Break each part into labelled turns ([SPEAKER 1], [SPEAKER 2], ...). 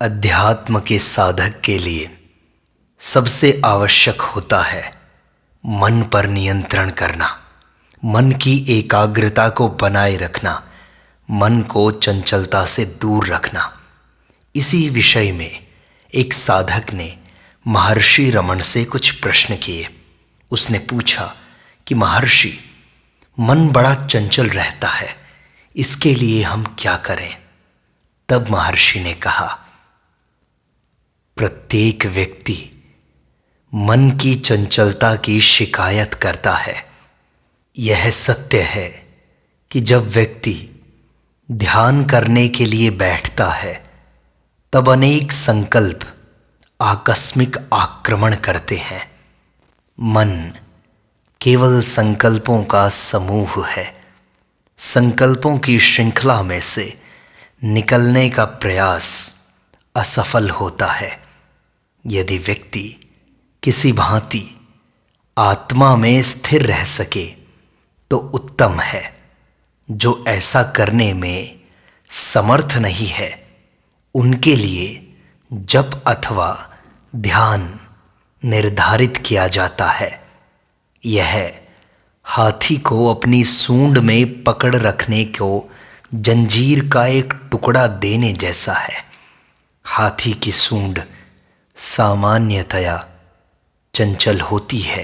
[SPEAKER 1] अध्यात्म के साधक के लिए सबसे आवश्यक होता है मन पर नियंत्रण करना, मन की एकाग्रता को बनाए रखना, मन को चंचलता से दूर रखना। इसी विषय में एक साधक ने महर्षि रमण से कुछ प्रश्न किए। उसने पूछा कि महर्षि, मन बड़ा चंचल रहता है, इसके लिए हम क्या करें? तब महर्षि ने कहा, प्रत्येक व्यक्ति मन की चंचलता की शिकायत करता है। यह सत्य है कि जब व्यक्ति ध्यान करने के लिए बैठता है तब अनेक संकल्प आकस्मिक आक्रमण करते हैं। मन केवल संकल्पों का समूह है। संकल्पों की श्रृंखला में से निकलने का प्रयास असफल होता है। यदि व्यक्ति किसी भांति आत्मा में स्थिर रह सके तो उत्तम है। जो ऐसा करने में समर्थ नहीं है, उनके लिए जप अथवा ध्यान निर्धारित किया जाता है। यह हाथी को अपनी सूंड में पकड़ रखने को जंजीर का एक टुकड़ा देने जैसा है। हाथी की सूंड सामान्यतया चंचल होती है।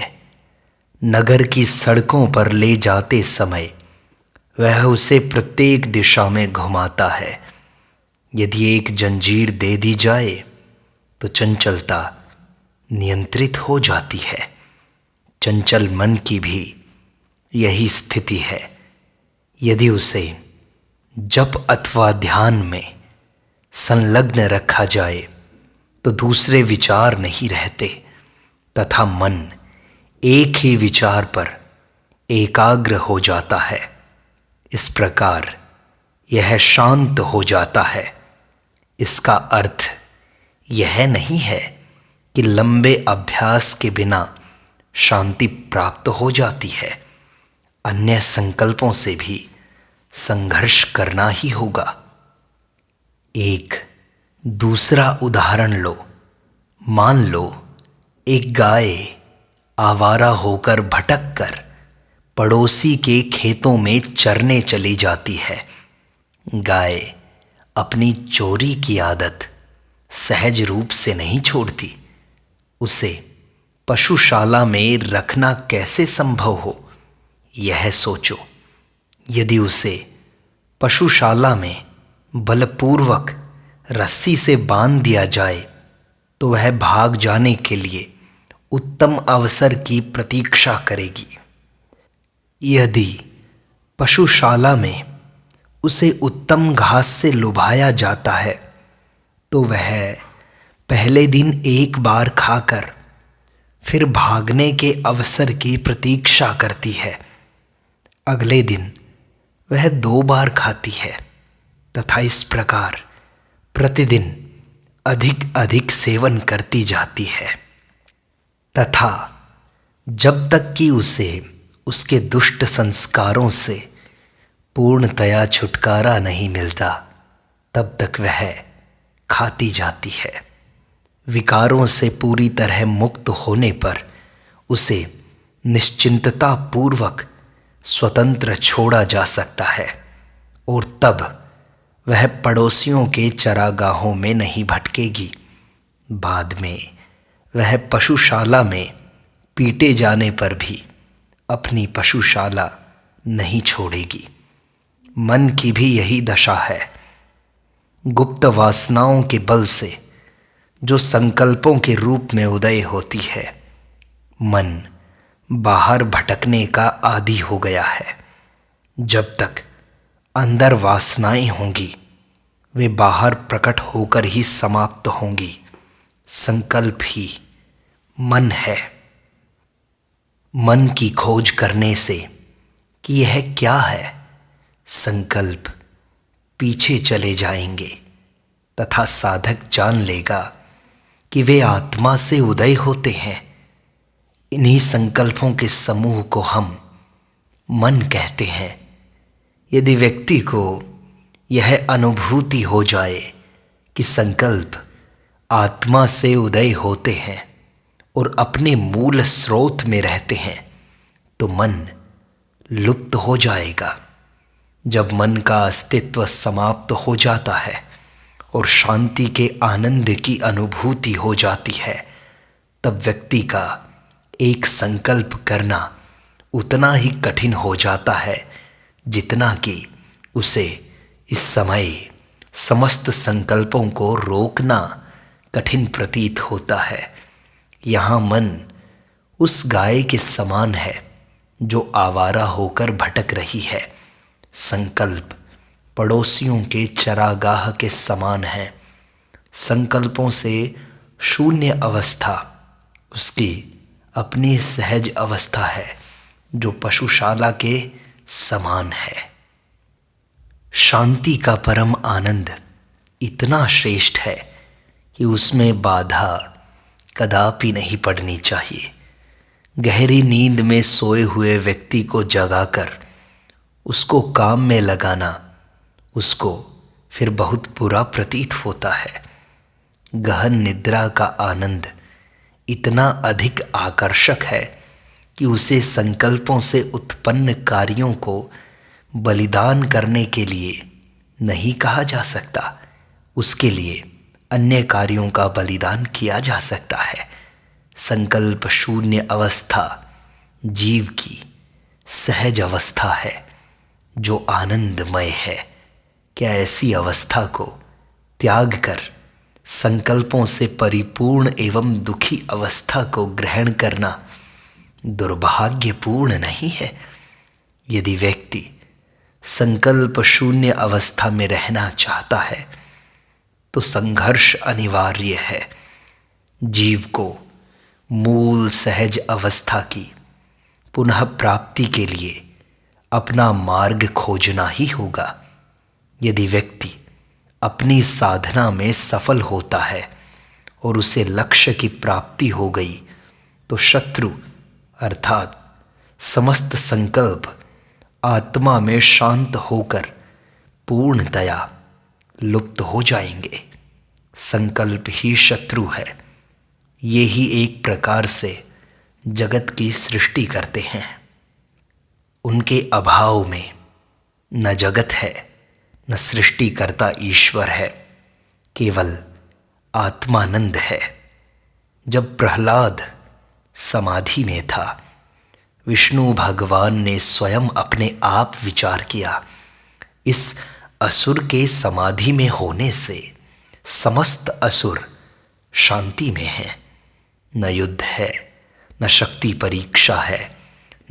[SPEAKER 1] नगर की सड़कों पर ले जाते समय वह उसे प्रत्येक दिशा में घुमाता है। यदि एक जंजीर दे दी जाए तो चंचलता नियंत्रित हो जाती है। चंचल मन की भी यही स्थिति है। यदि उसे जप अथवा ध्यान में संलग्न रखा जाए तो दूसरे विचार नहीं रहते तथा मन एक ही विचार पर एकाग्र हो जाता है। इस प्रकार यह शांत हो जाता है। इसका अर्थ यह नहीं है कि लंबे अभ्यास के बिना शांति प्राप्त हो जाती है। अन्य संकल्पों से भी संघर्ष करना ही होगा। एक दूसरा उदाहरण लो। मान लो एक गाय आवारा होकर भटक कर पड़ोसी के खेतों में चरने चली जाती है। गाय अपनी चोरी की आदत सहज रूप से नहीं छोड़ती। उसे पशुशाला में रखना कैसे संभव हो, यह सोचो। यदि उसे पशुशाला में बलपूर्वक रस्सी से बांध दिया जाए तो वह भाग जाने के लिए उत्तम अवसर की प्रतीक्षा करेगी। यदि पशुशाला में उसे उत्तम घास से लुभाया जाता है तो वह पहले दिन एक बार खाकर फिर भागने के अवसर की प्रतीक्षा करती है। अगले दिन वह 2 बार खाती है तथा इस प्रकार प्रतिदिन अधिक अधिक सेवन करती जाती है तथा जब तक कि उसे उसके दुष्ट संस्कारों से पूर्णतया छुटकारा नहीं मिलता तब तक वह खाती जाती है। विकारों से पूरी तरह मुक्त होने पर उसे निश्चिंतता पूर्वक स्वतंत्र छोड़ा जा सकता है और तब वह पड़ोसियों के चरागाहों में नहीं भटकेगी। बाद में वह पशुशाला में पीटे जाने पर भी अपनी पशुशाला नहीं छोड़ेगी। मन की भी यही दशा है। गुप्त वासनाओं के बल से जो संकल्पों के रूप में उदय होती है, मन बाहर भटकने का आदी हो गया है। जब तक अंदर वासनाएं होंगी वे बाहर प्रकट होकर ही समाप्त होंगी। संकल्प ही मन है। मन की खोज करने से कि यह क्या है, संकल्प पीछे चले जाएंगे तथा साधक जान लेगा कि वे आत्मा से उदय होते हैं। इन्हीं संकल्पों के समूह को हम मन कहते हैं। यदि व्यक्ति को यह अनुभूति हो जाए कि संकल्प आत्मा से उदय होते हैं और अपने मूल स्रोत में रहते हैं तो मन लुप्त हो जाएगा। जब मन का अस्तित्व समाप्त हो जाता है और शांति के आनंद की अनुभूति हो जाती है, तब व्यक्ति का एक संकल्प करना उतना ही कठिन हो जाता है जितना कि उसे इस समय समस्त संकल्पों को रोकना कठिन प्रतीत होता है। यहाँ मन उस गाय के समान है जो आवारा होकर भटक रही है। संकल्प पड़ोसियों के चरागाह के समान है। संकल्पों से शून्य अवस्था उसकी अपनी सहज अवस्था है जो पशुशाला के समान है। शांति का परम आनंद इतना श्रेष्ठ है कि उसमें बाधा कदापि नहीं पड़नी चाहिए। गहरी नींद में सोए हुए व्यक्ति को जगाकर उसको काम में लगाना उसको फिर बहुत बुरा प्रतीत होता है। गहन निद्रा का आनंद इतना अधिक आकर्षक है कि उसे संकल्पों से उत्पन्न कार्यों को बलिदान करने के लिए नहीं कहा जा सकता। उसके लिए अन्य कार्यों का बलिदान किया जा सकता है। संकल्प शून्य अवस्था जीव की सहज अवस्था है जो आनंदमय है। क्या ऐसी अवस्था को त्याग कर संकल्पों से परिपूर्ण एवं दुखी अवस्था को ग्रहण करना दुर्भाग्यपूर्ण नहीं है? यदि व्यक्ति संकल्प शून्य अवस्था में रहना चाहता है तो संघर्ष अनिवार्य है। जीव को मूल सहज अवस्था की पुनः प्राप्ति के लिए अपना मार्ग खोजना ही होगा। यदि व्यक्ति अपनी साधना में सफल होता है और उसे लक्ष्य की प्राप्ति हो गई तो शत्रु अर्थात समस्त संकल्प आत्मा में शांत होकर पूर्णतया लुप्त हो जाएंगे। संकल्प ही शत्रु है। ये ही एक प्रकार से जगत की सृष्टि करते हैं। उनके अभाव में न जगत है न सृष्टिकर्ता ईश्वर है, केवल आत्मानंद है। जब प्रहलाद समाधि में था, विष्णु भगवान ने स्वयं अपने आप विचार किया, इस असुर के समाधि में होने से समस्त असुर शांति में हैं। न युद्ध है, न शक्ति परीक्षा है,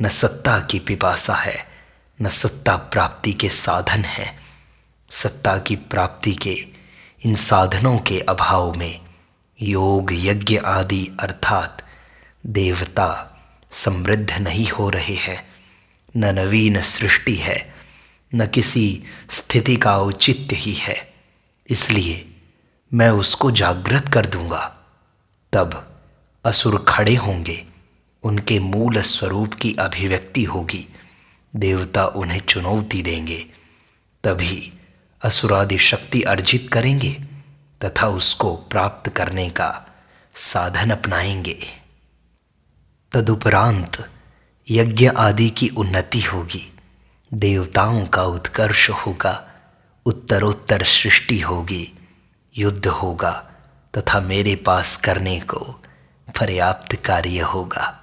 [SPEAKER 1] न सत्ता की पिपासा है, न सत्ता प्राप्ति के साधन है। सत्ता की प्राप्ति के इन साधनों के अभाव में योग यज्ञ आदि अर्थात देवता समृद्ध नहीं हो रहे हैं। न नवीन सृष्टि है, न किसी स्थिति का औचित्य ही है। इसलिए मैं उसको जागृत कर दूंगा। तब असुर खड़े होंगे, उनके मूल स्वरूप की अभिव्यक्ति होगी। देवता उन्हें चुनौती देंगे, तभी असुरादि शक्ति अर्जित करेंगे तथा उसको प्राप्त करने का साधन अपनाएंगे। तदुपरांत यज्ञ आदि की उन्नति होगी, देवताओं का उत्कर्ष होगा, उत्तरोत्तर सृष्टि होगी, युद्ध होगा तथा मेरे पास करने को पर्याप्त कार्य होगा।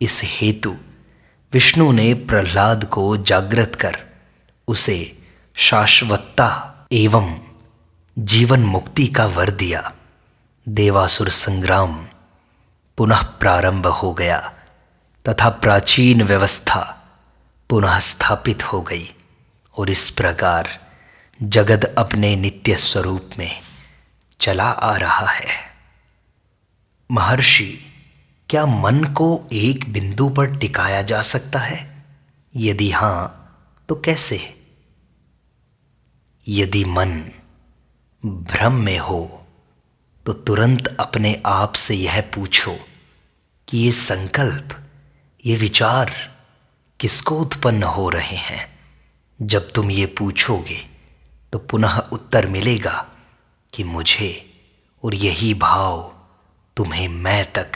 [SPEAKER 1] इस हेतु विष्णु ने प्रहलाद को जागृत कर उसे शाश्वतता एवं जीवन मुक्ति का वर दिया। देवासुर संग्राम पुनः प्रारंभ हो गया तथा प्राचीन व्यवस्था पुनः स्थापित हो गई और इस प्रकार जगत अपने नित्य स्वरूप में चला आ रहा है। महर्षि, क्या मन को एक बिंदु पर टिकाया जा सकता है? यदि हां, तो कैसे? यदि मन भ्रम में हो तो तुरंत अपने आप से यह पूछो कि ये संकल्प, ये विचार किसको उत्पन्न हो रहे हैं। जब तुम ये पूछोगे तो पुनः उत्तर मिलेगा कि मुझे, और यही भाव तुम्हें मैं तक,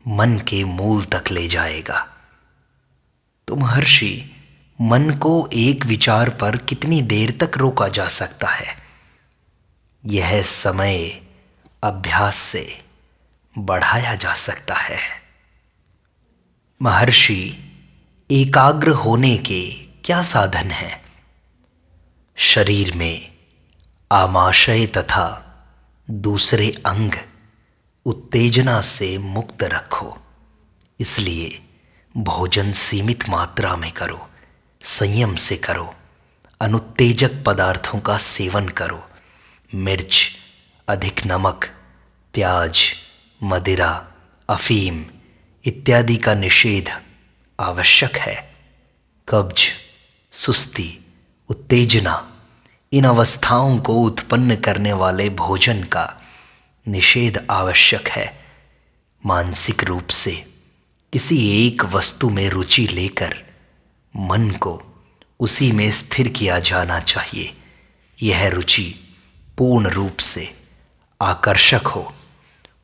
[SPEAKER 1] मन के मूल तक ले जाएगा। तो महर्षि, मन को एक विचार पर कितनी देर तक रोका जा सकता है? यह समय अभ्यास से बढ़ाया जा सकता है। महर्षि, एकाग्र होने के क्या साधन हैं? शरीर में आमाशय तथा दूसरे अंग उत्तेजना से मुक्त रखो। इसलिए भोजन सीमित मात्रा में करो, संयम से करो, अनुत्तेजक पदार्थों का सेवन करो। मिर्च, अधिक नमक, प्याज, मदिरा, अफीम इत्यादि का निषेध आवश्यक है। कब्ज, सुस्ती, उत्तेजना, इन अवस्थाओं को उत्पन्न करने वाले भोजन का निषेध आवश्यक है। मानसिक रूप से किसी एक वस्तु में रुचि लेकर मन को उसी में स्थिर किया जाना चाहिए। यह रुचि पूर्ण रूप से आकर्षक हो,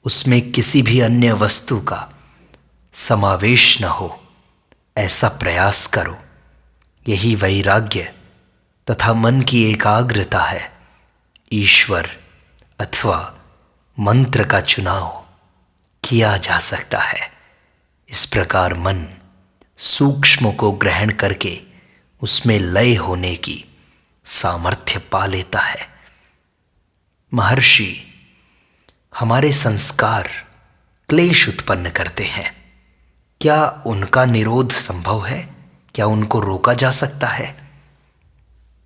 [SPEAKER 1] उसमें किसी भी अन्य वस्तु का समावेश न हो, ऐसा प्रयास करो। यही वैराग्य तथा मन की एकाग्रता है। ईश्वर अथवा मंत्र का चुनाव किया जा सकता है। इस प्रकार मन सूक्ष्म को ग्रहण करके उसमें लय होने की सामर्थ्य पा लेता है। महर्षि, हमारे संस्कार क्लेश उत्पन्न करते हैं। क्या उनका निरोध संभव है? क्या उनको रोका जा सकता है?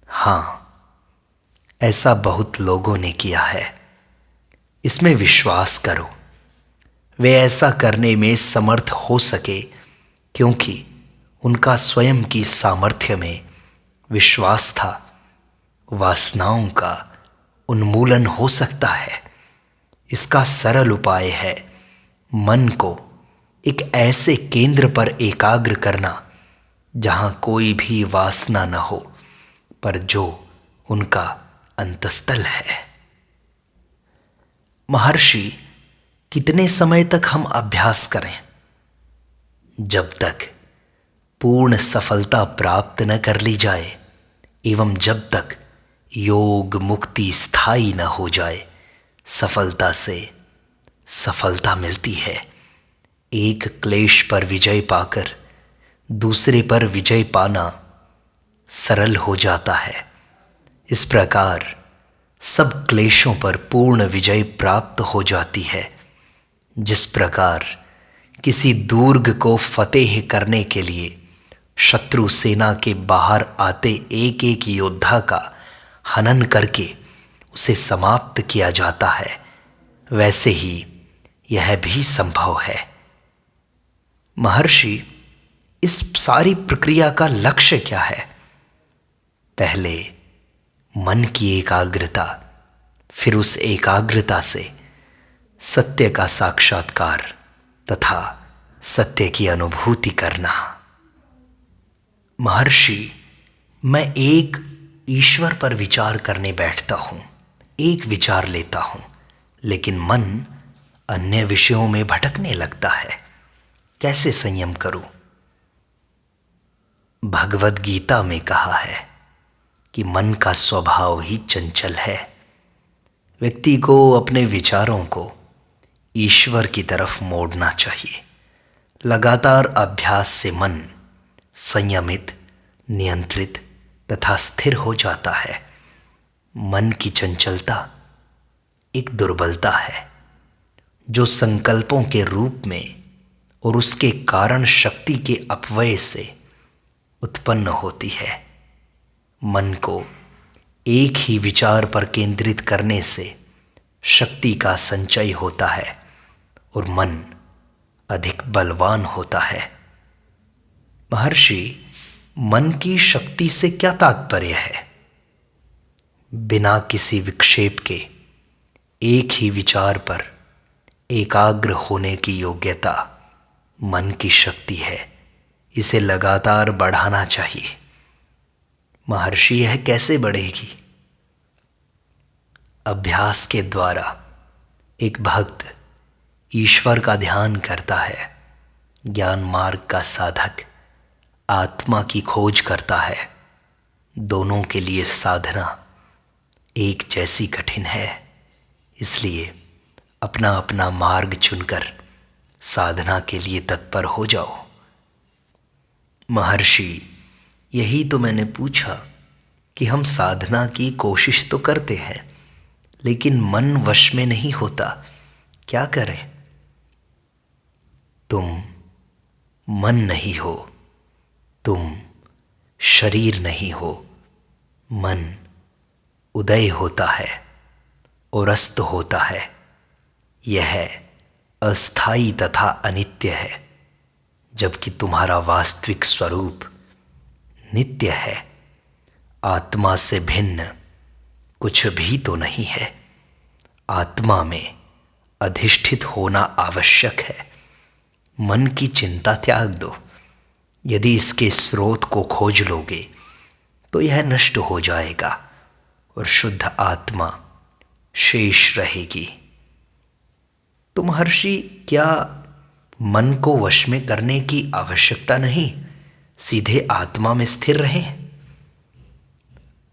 [SPEAKER 1] हाँ, ऐसा बहुत लोगों ने किया है। इसमें विश्वास करो, वे ऐसा करने में समर्थ हो सके क्योंकि उनका स्वयं की सामर्थ्य में विश्वास था। वासनाओं का उन्मूलन हो सकता है। इसका सरल उपाय है मन को एक ऐसे केंद्र पर एकाग्र करना जहां कोई भी वासना न हो, पर जो उनका अंतस्थल है। महर्षि, कितने समय तक हम अभ्यास करें? जब तक पूर्ण सफलता प्राप्त न कर ली जाए एवं जब तक योग मुक्ति स्थायी न हो जाए। सफलता से सफलता मिलती है। एक क्लेश पर विजय पाकर दूसरे पर विजय पाना सरल हो जाता है। इस प्रकार सब क्लेशों पर पूर्ण विजय प्राप्त हो जाती है। जिस प्रकार किसी दुर्ग को फतेह करने के लिए शत्रु सेना के बाहर आते एक एक योद्धा का हनन करके उसे समाप्त किया जाता है, वैसे ही यह भी संभव है। महर्षि, इस सारी प्रक्रिया का लक्ष्य क्या है? पहले मन की एकाग्रता, फिर उस एकाग्रता से सत्य का साक्षात्कार तथा सत्य की अनुभूति करना। महर्षि, मैं एक ईश्वर पर विचार करने बैठता हूं, एक विचार लेता हूं, लेकिन मन अन्य विषयों में भटकने लगता है। कैसे संयम करूं? भगवद गीता में कहा है कि मन का स्वभाव ही चंचल है। व्यक्ति को अपने विचारों को ईश्वर की तरफ मोड़ना चाहिए। लगातार अभ्यास से मन संयमित, नियंत्रित तथा स्थिर हो जाता है। मन की चंचलता एक दुर्बलता है जो संकल्पों के रूप में और उसके कारण शक्ति के अपव्यय से उत्पन्न होती है। मन को एक ही विचार पर केंद्रित करने से शक्ति का संचय होता है और मन अधिक बलवान होता है। महर्षि, मन की शक्ति से क्या तात्पर्य है? बिना किसी विक्षेप के एक ही विचार पर एकाग्र होने की योग्यता मन की शक्ति है। इसे लगातार बढ़ाना चाहिए। महर्षि, यह कैसे बढ़ेगी? अभ्यास के द्वारा एक भक्त ईश्वर का ध्यान करता है, ज्ञान मार्ग का साधक आत्मा की खोज करता है। दोनों के लिए साधना एक जैसी कठिन है, इसलिए अपना अपना मार्ग चुनकर साधना के लिए तत्पर हो जाओ। महर्षि, यही तो मैंने पूछा कि हम साधना की कोशिश तो करते हैं, लेकिन मन वश में नहीं होता, क्या करें? तुम मन नहीं हो, तुम शरीर नहीं हो। मन उदय होता है और अस्त होता है। यह अस्थाई तथा अनित्य है, जबकि तुम्हारा वास्तविक स्वरूप नित्य है। आत्मा से भिन्न कुछ भी तो नहीं है। आत्मा में अधिष्ठित होना आवश्यक है। मन की चिंता त्याग दो। यदि इसके स्रोत को खोज लोगे तो यह नष्ट हो जाएगा और शुद्ध आत्मा शेष रहेगी। तो महर्षि, क्या मन को वश में करने की आवश्यकता नहीं, सीधे आत्मा में स्थिर रहें?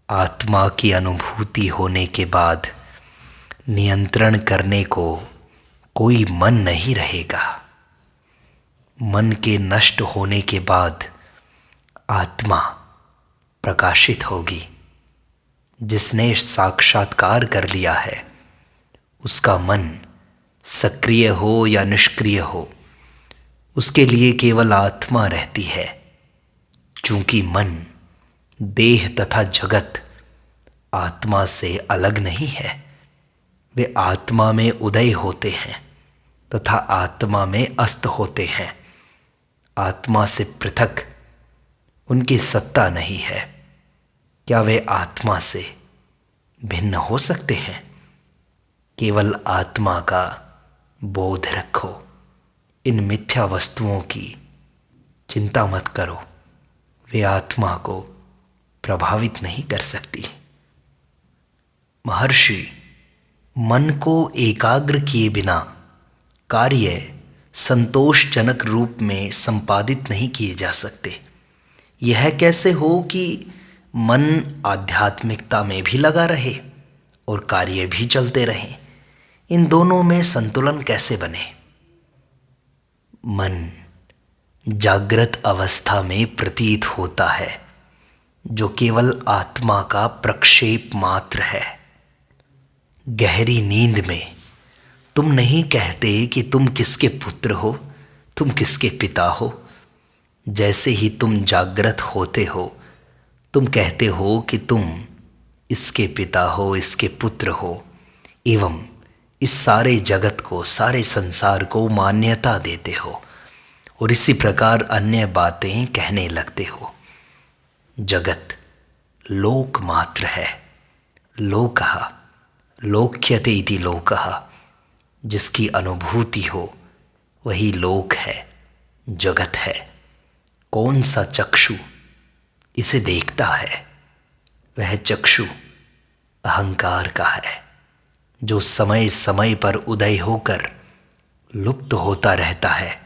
[SPEAKER 1] आत्मा की अनुभूति होने के बाद नियंत्रण करने को कोई मन नहीं रहेगा। मन के नष्ट होने के बाद आत्मा प्रकाशित होगी। जिसने साक्षात्कार कर लिया है उसका मन सक्रिय हो या निष्क्रिय हो, उसके लिए केवल आत्मा रहती है। चूंकि मन, देह तथा जगत आत्मा से अलग नहीं है, वे आत्मा में उदय होते हैं तथा आत्मा में अस्त होते हैं। आत्मा से पृथक उनकी सत्ता नहीं है। क्या वे आत्मा से भिन्न हो सकते हैं? केवल आत्मा का बोध रखो। इन मिथ्या वस्तुओं की चिंता मत करो, वे आत्मा को प्रभावित नहीं कर सकती। महर्षि, मन को एकाग्र किए बिना कार्य संतोषजनक रूप में संपादित नहीं किए जा सकते। यह कैसे हो कि मन आध्यात्मिकता में भी लगा रहे और कार्य भी चलते रहें? इन दोनों में संतुलन कैसे बने? मन जागृत अवस्था में प्रतीत होता है, जो केवल आत्मा का प्रक्षेप मात्र है। गहरी नींद में तुम नहीं कहते कि तुम किसके पुत्र हो, तुम किसके पिता हो। जैसे ही तुम जागृत होते हो, तुम कहते हो कि तुम इसके पिता हो, इसके पुत्र हो, एवं इस सारे जगत को, सारे संसार को मान्यता देते हो और इसी प्रकार अन्य बातें कहने लगते हो। जगत लोक मात्र है। लोकः लोक्यते इति लोकः, जिसकी अनुभूति हो वही लोक है, जगत है। कौन सा चक्षु इसे देखता है? वह चक्षु अहंकार का है, जो समय समय पर उदय होकर लुप्त होता रहता है,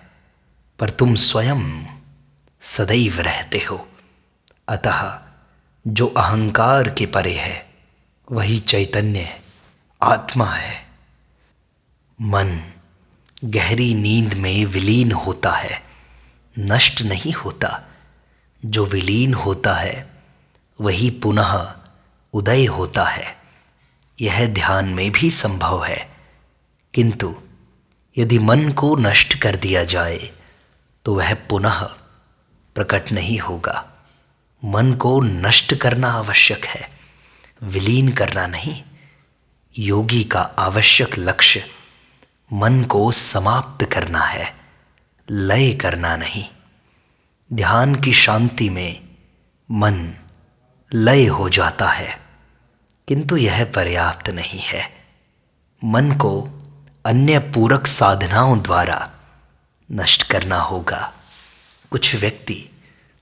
[SPEAKER 1] पर तुम स्वयं सदैव रहते हो। अतः जो अहंकार के परे है वही चैतन्य आत्मा है। मन गहरी नींद में विलीन होता है, नष्ट नहीं होता। जो विलीन होता है वही पुनः उदय होता है। यह ध्यान में भी संभव है, किंतु यदि मन को नष्ट कर दिया जाए तो वह पुनः प्रकट नहीं होगा। मन को नष्ट करना आवश्यक है, विलीन करना नहीं। योगी का आवश्यक लक्ष्य मन को समाप्त करना है, लय करना नहीं। ध्यान की शांति में मन लय हो जाता है, किंतु यह पर्याप्त नहीं है। मन को अन्य पूरक साधनाओं द्वारा नष्ट करना होगा। कुछ व्यक्ति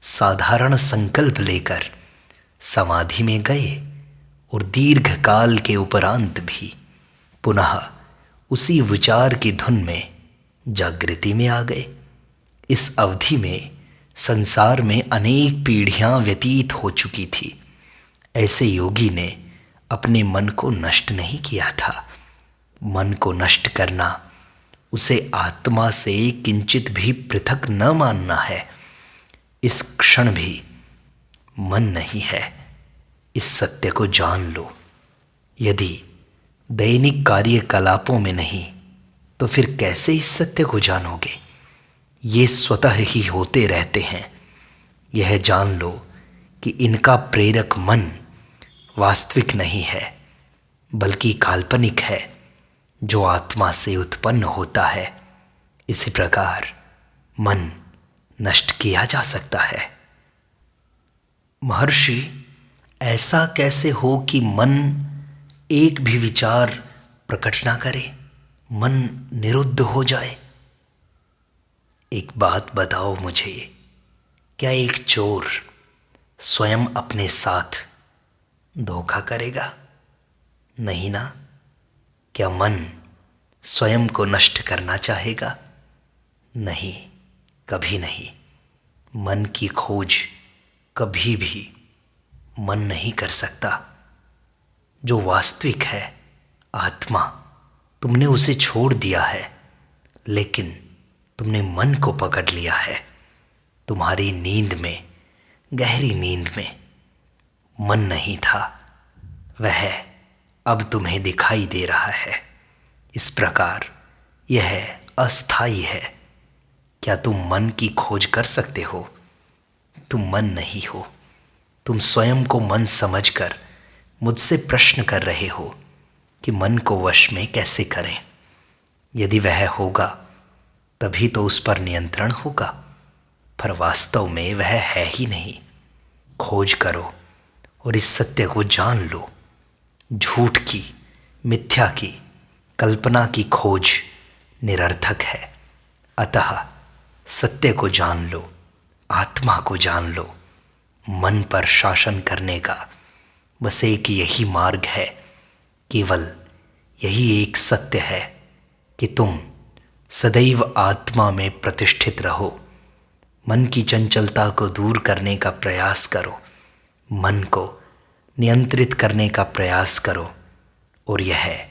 [SPEAKER 1] साधारण संकल्प लेकर समाधि में गए और दीर्घ काल के उपरांत भी पुनः उसी विचार की धुन में जागृति में आ गए। इस अवधि में संसार में अनेक पीढ़ियां व्यतीत हो चुकी थी। ऐसे योगी ने अपने मन को नष्ट नहीं किया था। मन को नष्ट करना, उसे आत्मा से किंचित भी पृथक न मानना है। इस क्षण भी मन नहीं है, इस सत्य को जान लो। यदि दैनिक कार्यकलापों में नहीं, तो फिर कैसे इस सत्य को जानोगे? ये स्वतः ही होते रहते हैं। यह जान लो कि इनका प्रेरक मन वास्तविक नहीं है, बल्कि काल्पनिक है, जो आत्मा से उत्पन्न होता है। इसी प्रकार मन नष्ट किया जा सकता है। महर्षि, ऐसा कैसे हो कि मन एक भी विचार प्रकट ना करे, मन निरुद्ध हो जाए? एक बात बताओ मुझे, क्या एक चोर स्वयं अपने साथ धोखा करेगा? नहीं ना। क्या मन स्वयं को नष्ट करना चाहेगा? नहीं, कभी नहीं। मन की खोज कभी भी मन नहीं कर सकता। जो वास्तविक है आत्मा, तुमने उसे छोड़ दिया है, लेकिन तुमने मन को पकड़ लिया है। तुम्हारी नींद में, गहरी नींद में मन नहीं था, वह अब तुम्हें दिखाई दे रहा है। इस प्रकार यह अस्थाई है। क्या तुम मन की खोज कर सकते हो? तुम मन नहीं हो। तुम स्वयं को मन समझकर मुझसे प्रश्न कर रहे हो कि मन को वश में कैसे करें। यदि वह होगा तभी तो उस पर नियंत्रण होगा, पर वास्तव में वह है ही नहीं। खोज करो और इस सत्य को जान लो। झूठ की, मिथ्या की, कल्पना की खोज निरर्थक है। अतः सत्य को जान लो, आत्मा को जान लो। मन पर शासन करने का बस एक यही मार्ग है, केवल यही एक सत्य है कि तुम सदैव आत्मा में प्रतिष्ठित रहो। मन की चंचलता को दूर करने का प्रयास करो, मन को नियंत्रित करने का प्रयास करो। और यह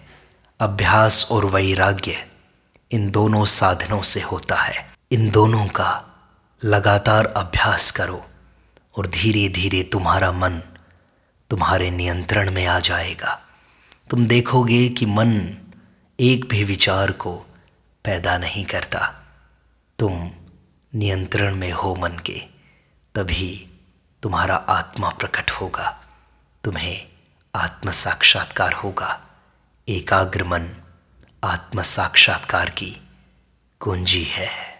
[SPEAKER 1] अभ्यास और वैराग्य, इन दोनों साधनों से होता है। इन दोनों का लगातार अभ्यास करो और धीरे धीरे तुम्हारा मन तुम्हारे नियंत्रण में आ जाएगा। तुम देखोगे कि मन एक भी विचार को पैदा नहीं करता। तुम नियंत्रण में हो मन के, तभी तुम्हारा आत्मा प्रकट होगा, तुम्हें आत्म साक्षात्कार होगा। एकाग्र मन आत्म साक्षात्कार की कुंजी है।